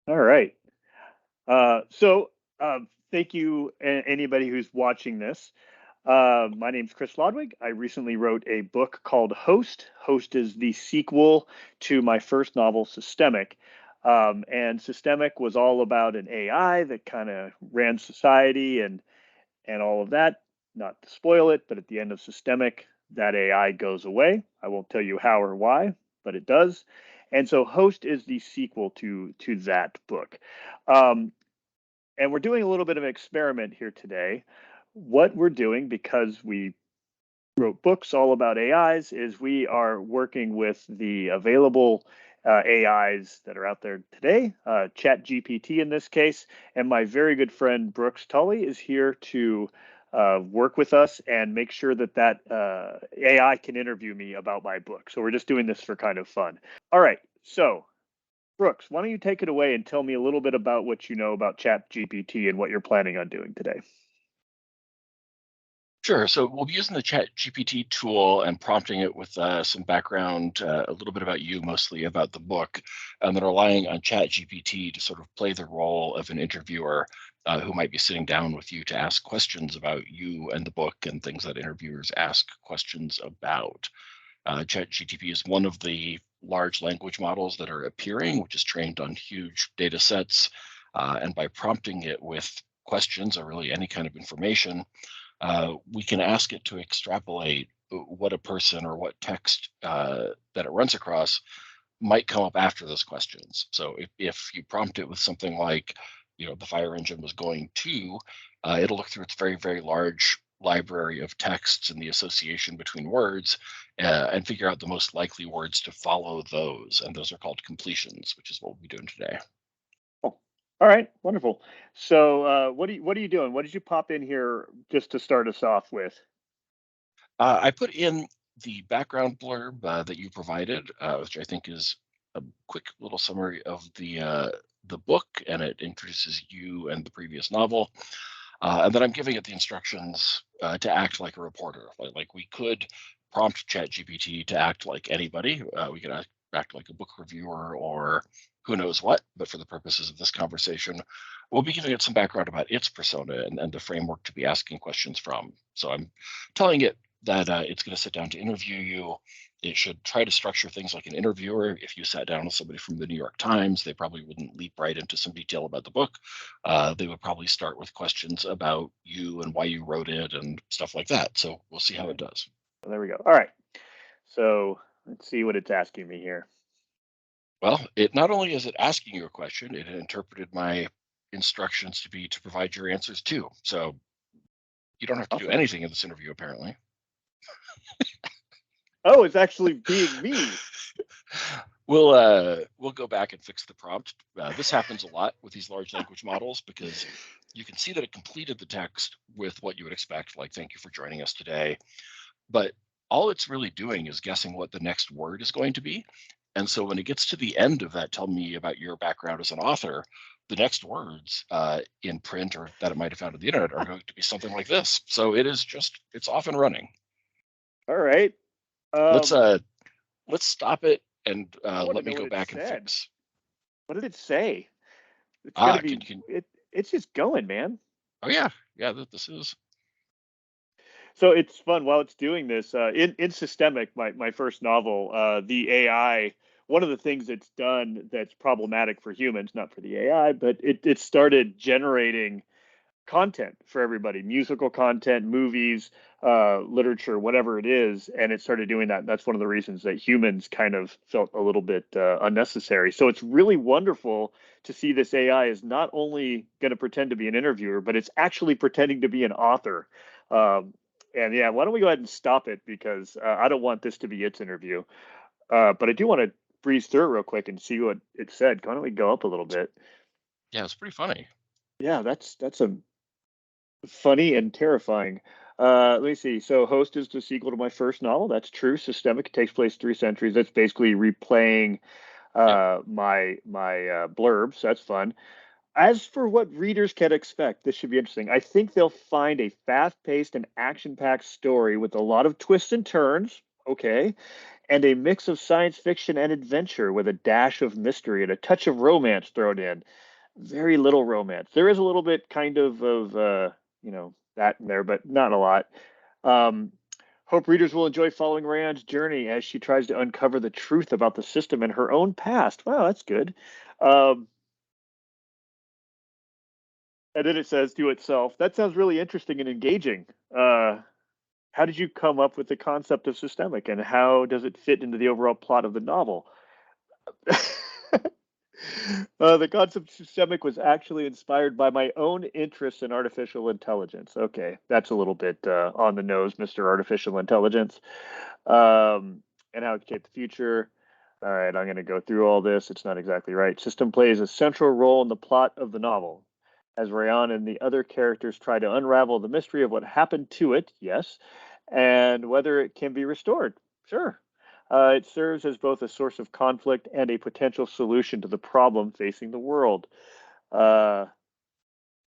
All right. Thank you, anybody who's watching this. My name's Chris Lodwig. I recently wrote a book called Host. Host is the sequel to my first novel, Systemic. And Systemic was all about an AI that kind of ran society and all of that. Not to spoil it, but at the end of Systemic, that AI goes away. I won't tell you how or why, but it does. And so Host is the sequel to that book. Um, and we're doing a little bit of an experiment here today. What we're doing, because we wrote books all about AIs, is we are working with the available AIs that are out there today, ChatGPT in this case, and my very good friend Brooks Tully is here to work with us and make sure that AI can interview me about my book. So we're just doing this for kind of fun. All right, so Brooks, why don't you take it away and tell me a little bit about what you know about ChatGPT and what you're planning on doing today? Sure. So we'll be using the Chat GPT tool and prompting it with some background, a little bit about you, mostly about the book, and then relying on Chat GPT to sort of play the role of an interviewer who might be sitting down with you to ask questions about you and the book and things that interviewers ask questions about. Chat GTP is one of the large language models that are appearing, which is trained on huge data sets. And by prompting it with questions or really any kind of information, we can ask it to extrapolate what a person or what text that it runs across might come up after those questions. So if you prompt it with something like, the fire engine was going to, it'll look through its very, very large library of texts and the association between words and figure out the most likely words to follow those. And those are called completions, which is what we'll be doing today. Oh, all right, wonderful. So, what are you doing? What did you pop in here just to start us off with? I put in the background blurb that you provided, which I think is a quick little summary of the book, and it introduces you and the previous novel. And then I'm giving it the instructions to act like a reporter. Like we could prompt ChatGPT to act like anybody. We could act like a book reviewer or who knows what. But for the purposes of this conversation, we'll be giving it some background about its persona and the framework to be asking questions from. So I'm telling it that it's going to sit down to interview you. It should try to structure things like an interviewer. If you sat down with somebody from the New York Times, they probably wouldn't leap right into some detail about the book. They would probably start with questions about you and why you wrote it and stuff like that. So we'll see how it does. Well, there we go. All right. So let's see what it's asking me here. Well, it not only is it asking you a question, it interpreted my instructions to be to provide your answers too. So you don't have to do Awesome. anything in this interview, apparently. Oh, it's actually being me. We'll go back and fix the prompt. This happens a lot with these large language models because you can see that it completed the text with what you would expect, like "Thank you for joining us today." But all it's really doing is guessing what the next word is going to be. And so when it gets to the end of that, tell me about your background as an author, the next words in print or that it might have found on the internet are going to be something like this. So it's off and running. All right. Let's Um, uh let's stop it and I want to let me know what go it back and said. fix. What did it say? It's gonna be Can it's just going, man. oh yeah, yeah, this is So it's fun while it's doing this. In Systemic, my first novel, the AI. One of the things it's done that's problematic for humans, not for the AI, but it started generating content for everybody, musical content, movies, literature, whatever it is, and it started doing that. That's one of the reasons that humans kind of felt a little bit unnecessary. So it's really wonderful to see this AI is not only going to pretend to be an interviewer, but it's actually pretending to be an author. Um, and yeah, why don't we go ahead and stop it because I don't want this to be its interview. But I do want to breeze through it real quick and see what it said. Why don't we go up a little bit? yeah, it's pretty funny. Yeah, that's a funny and terrifying. Let me see. So, Host is the sequel to my first novel. That's true. Systemic takes place 3 centuries. That's basically replaying Yep. my blurbs. That's fun. As for what readers can expect, this should be interesting. I think they'll find a fast-paced and action-packed story with a lot of twists and turns. Okay, and a mix of science fiction and adventure with a dash of mystery and a touch of romance thrown in. Very little romance. There is a little bit of that in there, but not a lot. Um, Hope readers will enjoy following Rand's journey as she tries to uncover the truth about the system and her own past. Wow, that's good. Um, and then it says to itself, that sounds really interesting and engaging. How did you come up with the concept of systemic and how does it fit into the overall plot of the novel? The concept of systemic was actually inspired by my own interest in artificial intelligence. Okay, that's a little bit on the nose, Mr. Artificial Intelligence, and how it could shape the future. All right, I'm going to go through all this. It's not exactly right. System plays a central role in the plot of the novel. As Rayan and the other characters try to unravel the mystery of what happened to it, yes, and whether it can be restored. Sure. It serves as both a source of conflict and a potential solution to the problem facing the world. Uh,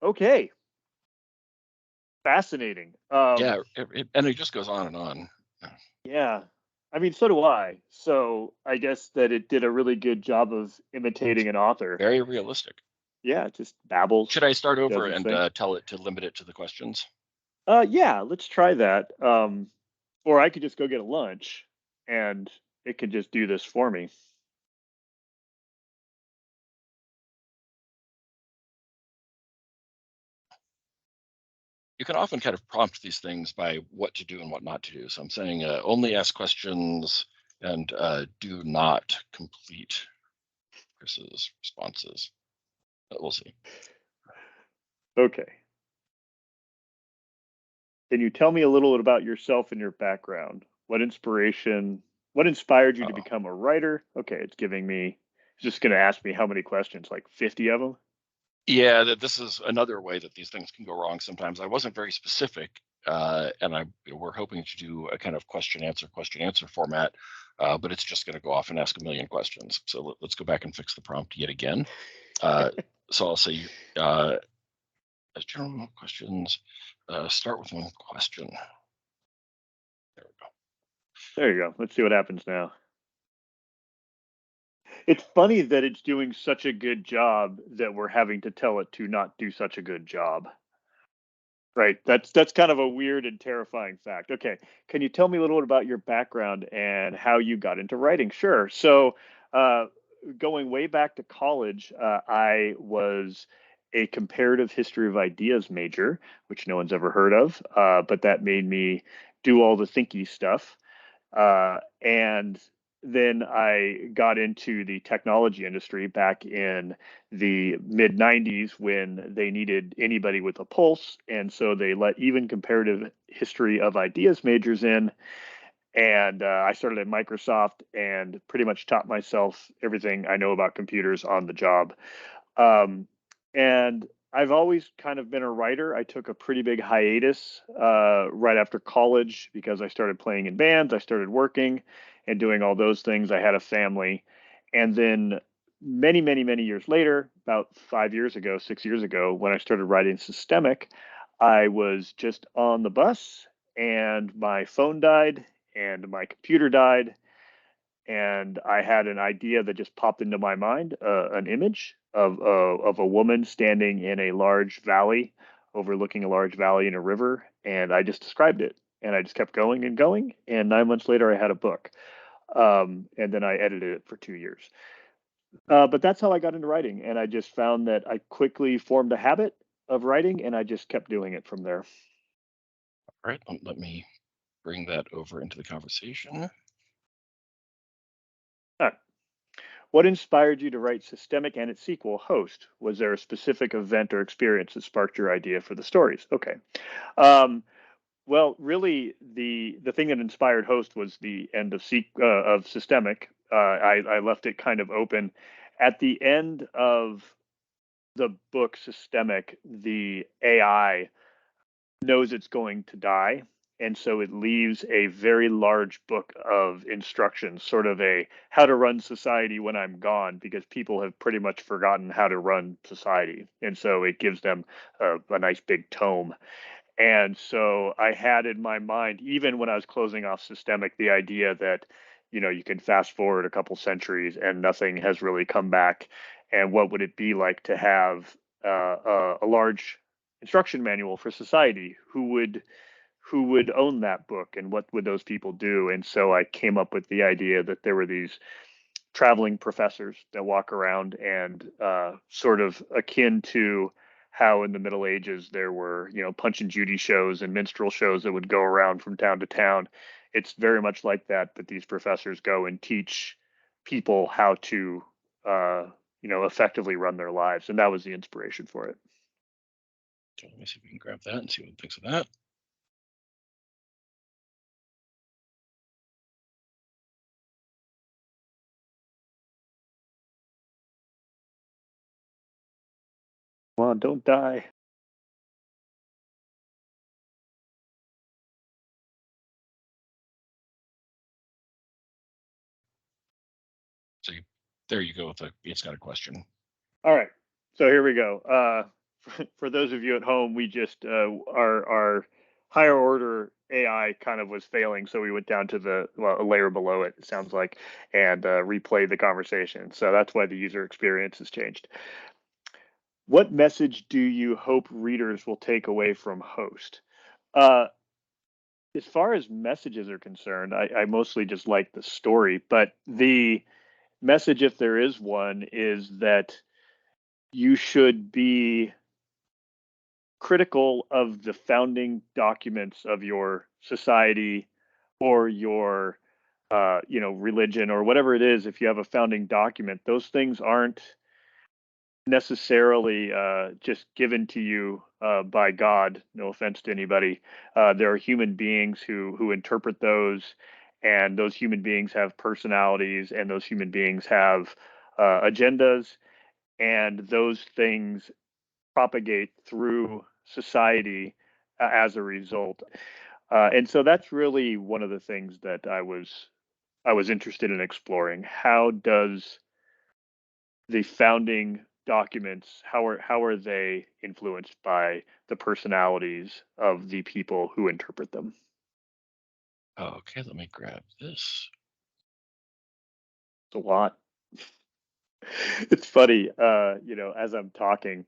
okay, fascinating. Yeah, and it just goes on and on. Yeah, I mean, so do I. So I guess that it did a really good job of It's imitating an author. very realistic. Yeah, it just babbles, Should I start over does its and thing. tell it to limit it to the questions? Yeah, let's try that. Or I could just go get a lunch and it could just do this for me. You can often kind of prompt these things by what to do and what not to do. So I'm saying only ask questions and do not complete Chris's responses. But we'll see. Okay. Can you tell me a little bit about yourself and your background? What inspired you to Uh, become a writer? Okay, it's just going to ask me how many questions, like 50 of them? yeah, this is another way that these things can go wrong sometimes. I wasn't very specific, and we're hoping to do a kind of question answer format, but it's just going to go off and ask a million questions. So let's go back and fix the prompt yet again. So I'll say, as general questions, start with one question. There we go. There you go. Let's see what happens now. It's funny that it's doing such a good job that we're having to tell it to not do such a good job. Right. That's kind of a weird and terrifying fact. Okay. Can you tell me a little bit about your background and how you got into writing? Sure. So, uh, going way back to college, I was a comparative history of ideas major, which no one's ever heard of, but that made me do all the thinky stuff. And then I got into the technology industry back in the mid 90s when they needed anybody with a pulse. And so they let even comparative history of ideas majors in. And I started at Microsoft and pretty much taught myself everything I know about computers on the job. Um, and I've always kind of been a writer. I took a pretty big hiatus right after college because I started playing in bands, I started working and doing all those things. I had a family. And then many, many, many years later, about 5 years ago, 6 years ago, when I started writing Systemic, I was just on the bus and my phone died and my computer died and I had an idea that just popped into my mind, an image of a woman standing in a large valley, overlooking a large valley in a river, and I just described it, and I just kept going and going, and 9 months later, I had a book, and then I edited it for 2 years. But that's how I got into writing, and I just found that I quickly formed a habit of writing, and I just kept doing it from there. All right, let me bring that over into the conversation. Huh. What inspired you to write Systemic and its sequel, Host? Was there a specific event or experience that sparked your idea for the stories? Okay. Um, well, really, the thing that inspired Host was the end of Systemic. I left it kind of open. At the end of the book Systemic, the AI knows it's going to die. And so it leaves a very large book of instructions, sort of a how to run society when I'm gone, because people have pretty much forgotten how to run society. And so it gives them a nice big tome. And so I had in my mind, even when I was closing off Systemic, the idea that you can fast forward a couple centuries and nothing has really come back. And what would it be like to have a large instruction manual for society? Who would own that book, and what would those people do? And so I came up with the idea that there were these traveling professors that walk around, and sort of akin to how in the Middle Ages there were, Punch and Judy shows and minstrel shows that would go around from town to town. It's very much like that, but these professors go and teach people how to, effectively run their lives. And that was the inspiration for it. So let me see if we can grab that and see what it thinks of that. Come on, don't die. So there you go. It's got a question. All right. So here we go. For those of you at home, we just our higher order AI kind of was failing, so we went down to a layer below it. It sounds like, and replayed the conversation. So that's why the user experience has changed. What message do you hope readers will take away from Host? Uh, as far as messages are concerned, I mostly just like the story, but the message, if there is one, is that you should be critical of the founding documents of your society or your religion or whatever it is. If you have a founding document, those things aren't necessarily just given to you by God. No offense to anybody. There are human beings who interpret those, and those human beings have personalities, and those human beings have agendas, and those things propagate through society as a result. And so that's really one of the things that I was interested in exploring. How does the founding documents, how are they influenced by the personalities of the people who interpret them? Okay, let me grab this. It's a lot. It's funny, as I'm talking,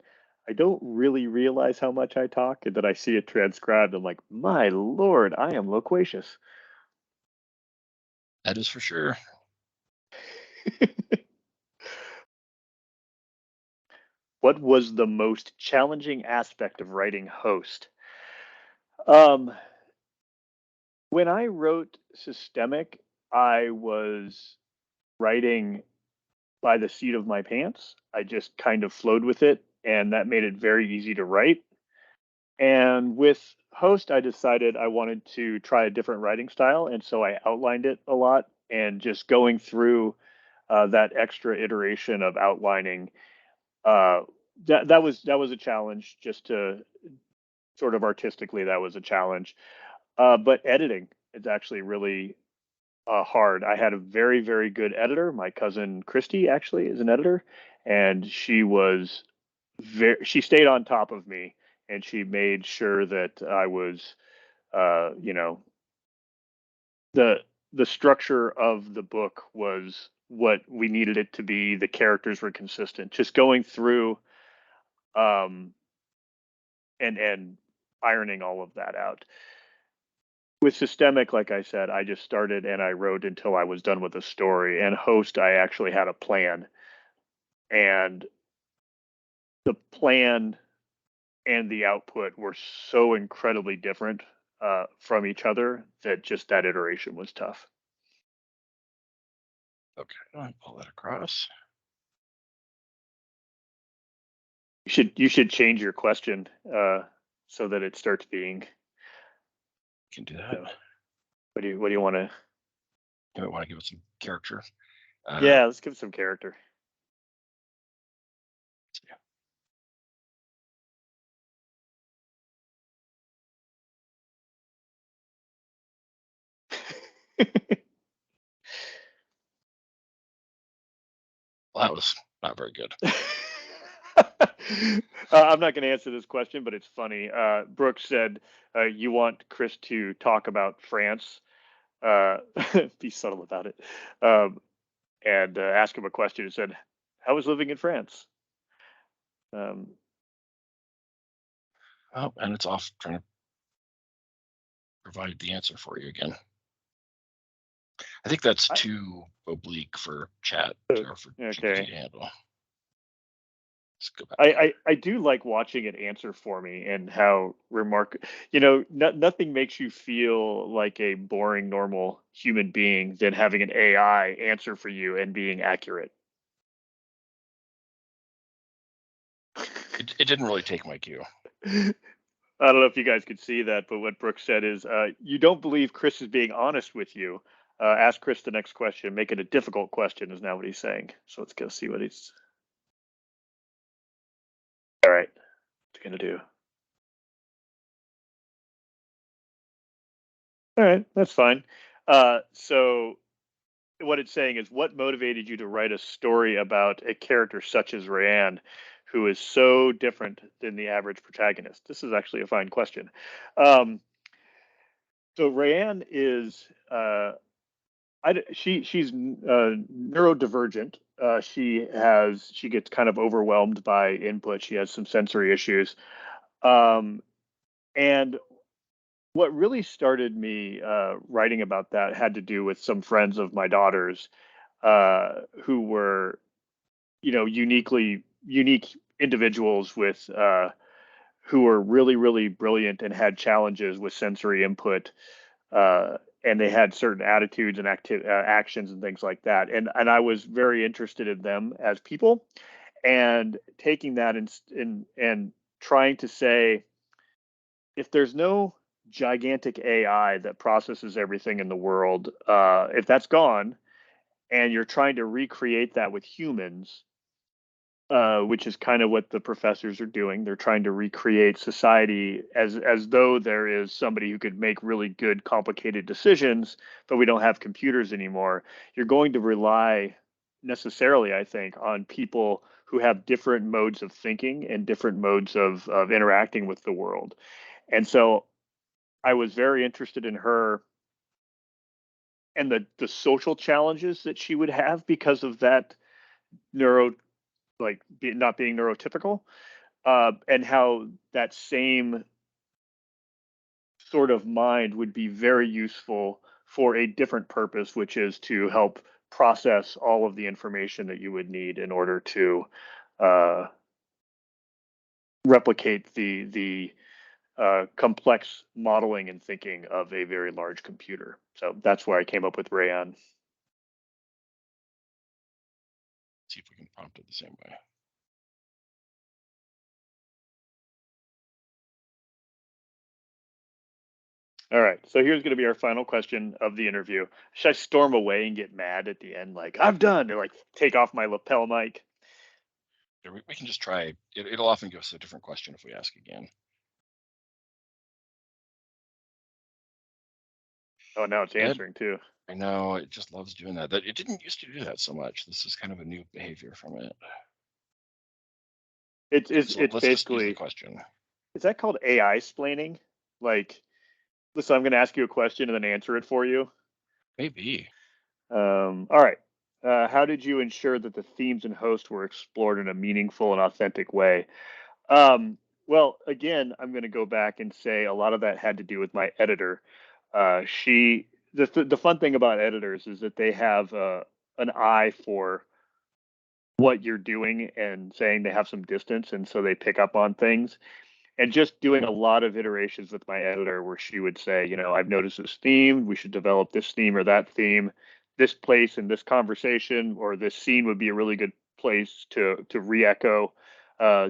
I don't really realize how much I talk, and then I see it transcribed. I'm like, my lord, I am loquacious. That is for sure. What was the most challenging aspect of writing Host? Um, when I wrote Systemic, I was writing by the seat of my pants. I just kind of flowed with it, and that made it very easy to write. And with Host, I decided I wanted to try a different writing style, and so I outlined it a lot. And just going through that extra iteration of outlining, uh, that was a challenge. Just to sort of artistically, that was a challenge. But editing is actually really hard. I had a very, very good editor. My cousin Christy actually is an editor, and she stayed on top of me, and she made sure that I was, uh, you know, the the structure of the book was what we needed it to be. The characters were consistent. Just going through um, and ironing all of that out. With Systemic, like I said, I just started and I wrote until I was done with the story. And Host, I actually had a plan, and the plan and the output were so incredibly different from each other that just that iteration was tough. Okay, I'll pull that across. You should change your question so that it starts being. Can do You that. know, what do you want to? You might want to give it some character. Yeah, let's give it some character. Yeah. Well, that was not very good. I'm not going to answer this question, but it's funny. Brooks said, "You want Chris to talk about France." uh, be subtle about it, um, and ask him a question. And said, "How was living in France?" Um, Oh, and it's off trying to provide the answer for you again. I think that's I, too oblique for chat or for GPT okay. to handle. Let's go I, back. I do like watching it answer for me and how nothing makes you feel like a boring normal human being than having an AI answer for you and being accurate. It didn't really take my cue. I don't know if you guys could see that, but what Brooks said is, you don't believe Chris is being honest with you. Ask Chris the next question. Make it a difficult question is now what he's saying. So let's go see what he's. All right. What's he gonna do? All right, that's fine. So what it's saying is, what motivated you to write a story about a character such as Rayanne, who is so different than the average protagonist? This is actually a fine question. Um, so Rayanne is she's neurodivergent. She gets kind of overwhelmed by input. She has some sensory issues, um, and what really started me writing about that had to do with some friends of my daughter's who were unique individuals with who were really really brilliant and had challenges with sensory input, and they had certain attitudes and actions and things like that, and I was very interested in them as people, and taking that and trying to say, if there's no gigantic AI that processes everything in the world, if that's gone and you're trying to recreate that with humans, which is kind of what the professors are doing. They're trying to recreate society as though there is somebody who could make really good, complicated decisions, but we don't have computers anymore. You're going to rely necessarily, I think, on people who have different modes of thinking and different modes of interacting with the world. And so I was very interested in her and the social challenges that she would have because of that neuro not being neurotypical, and how that same sort of mind would be very useful for a different purpose, which is to help process all of the information that you would need in order to uh, replicate the complex modeling and thinking of a very large computer. So that's where I came up with Rayon. See if we can prompt it the same way. All right, so here's going to be our final question of the interview. Should I storm away and get mad at the end, like I'm done, or like take off my lapel mic? We can just try. It'll often give us a different question if we ask again. Oh, now it's Ed, answering too. I know it just loves doing that. That it didn't used to do that so much. This is kind of a new behavior from it. It's Okay, it's so it's let's just use the basically, question. is that called AI splaining? Like, listen, I'm going to ask you a question and then answer it for you. Maybe. All right. How did you ensure that the themes and host were explored in a meaningful and authentic way? Well, again, I'm going to go back and say a lot of that had to do with my editor. The fun thing about editors is that they have an eye for what you're doing and saying they have some distance, and so they pick up on things. And just doing a lot of iterations with my editor where she would say, I've noticed this theme, we should develop this theme or that theme, this place in this conversation or this scene would be a really good place to re-echo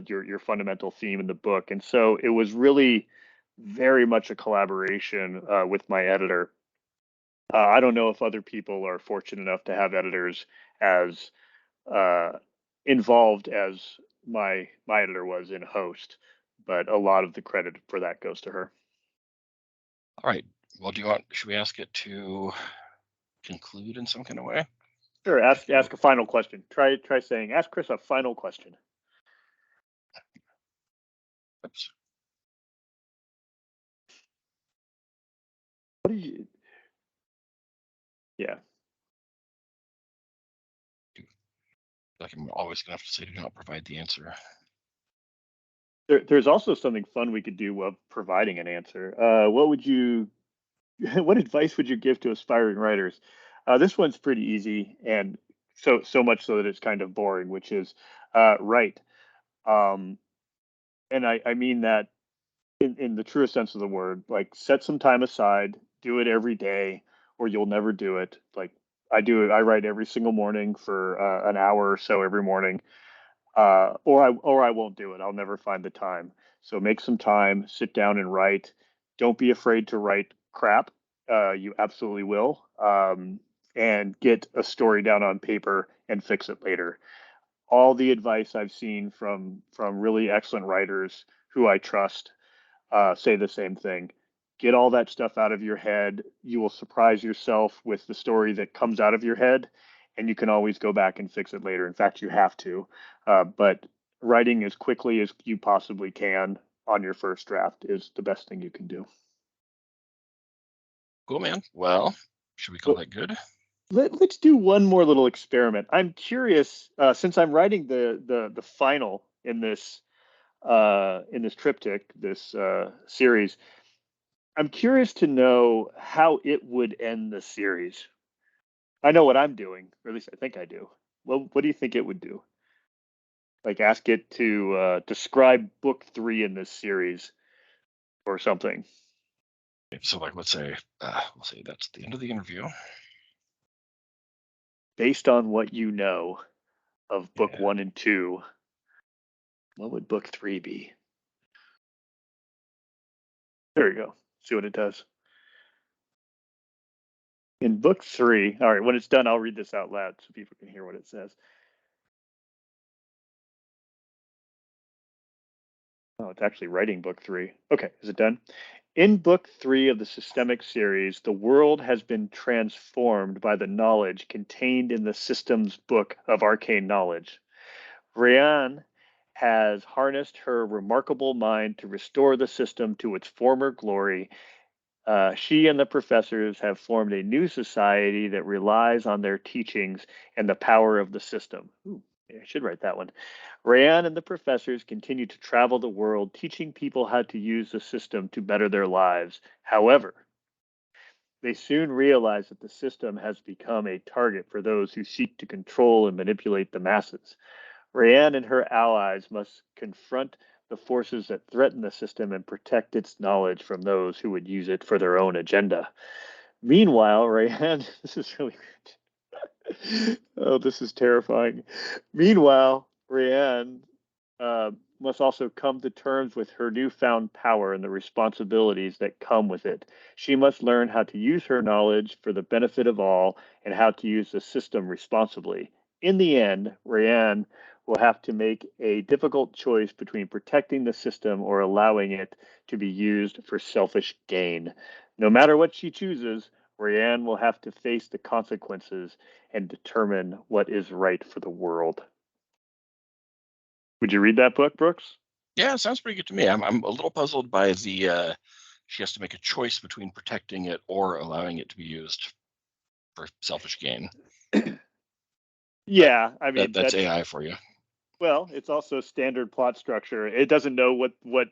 your fundamental theme in the book. And so it was really very much a collaboration with my editor. I don't know if other people are fortunate enough to have editors as uh, involved as my editor was in Host, but a lot of the credit for that goes to her. All right. Well, should we ask it to conclude in some kind of way? Sure, ask a final question. Try saying, ask Chris a final question. Oops. What do you Yeah. Like I'm always gonna have to say, do not provide the answer. There's also something fun we could do of providing an answer. What would you, what advice would you give to aspiring writers? This one's pretty easy, and so much so that it's kind of boring, which is write. Um, and I mean that in the truest sense of the word. Like, set some time aside, do it every day, or you'll never do it. Like, I do it. I write every single morning for an hour or so every morning, or I won't do it. I'll never find the time. So make some time, sit down and write. Don't be afraid to write crap. You absolutely will. And get a story down on paper and fix it later. All the advice I've seen from really excellent writers who I trust say the same thing. Get all that stuff out of your head. You will surprise yourself with the story that comes out of your head, and you can always go back and fix it later. In fact, you have to. But writing as quickly as you possibly can on your first draft is the best thing you can do. Cool, man. Well, should we call Well, that good? let's do one more little experiment. I'm curious, since I'm writing the final in this triptych, this series. I'm curious to know how it would end the series. I know what I'm doing, or at least I think I do. Well, what do you think it would do? Like, ask it to describe book 3 in this series or something, So, like, let's say we'll say that's the end of the interview. based on what you know of book Yeah. 1 and 2. What would book 3 be? There we go. See what it does. In book 3, all right, when it's done, I'll read this out loud so people can hear what it says. Oh, it's actually writing book 3. Okay, is it done? In book 3 of the Systemic series, the world has been transformed by the knowledge contained in the system's book of arcane knowledge. Rian has harnessed her remarkable mind to restore the system to its former glory. She and the professors have formed a new society that relies on their teachings and the power of the system. Ooh, I should write that one. Rayanne and the professors continue to travel the world, teaching people how to use the system to better their lives. However, they soon realize that the system has become a target for those who seek to control and manipulate the masses. Rayanne and her allies must confront the forces that threaten the system and protect its knowledge from those who would use it for their own agenda. Meanwhile, Rayanne, this is really good. Oh, this is terrifying. Meanwhile, Rayanne must also come to terms with her newfound power and the responsibilities that come with it. She must learn how to use her knowledge for the benefit of all and how to use the system responsibly. In the end, Rayanne will have to make a difficult choice between protecting the system or allowing it to be used for selfish gain. No matter what she chooses, Rayanne will have to face the consequences and determine what is right for the world. Would you read that book, Brooks? Yeah, sounds pretty good to me. I'm a little puzzled by the she has to make a choice between protecting it or allowing it to be used for selfish gain. But Yeah, I mean that's that's, AI for you. well, it's also standard plot structure. It doesn't know what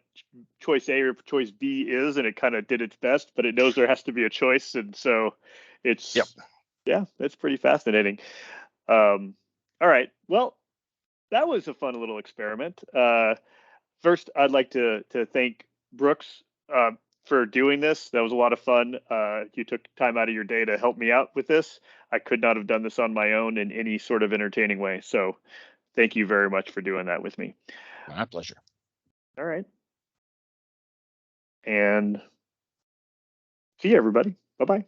choice A or choice B is, and it kind of did its best, but it knows there has to be a choice, and so Yep. it's, yeah, that's pretty fascinating. Um, all right, well, that was a fun little experiment. First, I'd like to thank Brooks uh, for doing this. That was a lot of fun. You took time out of your day to help me out with this. I could not have done this on my own in any sort of entertaining way. So thank you very much for doing that with me. My pleasure. All right. And see you, everybody. Bye bye.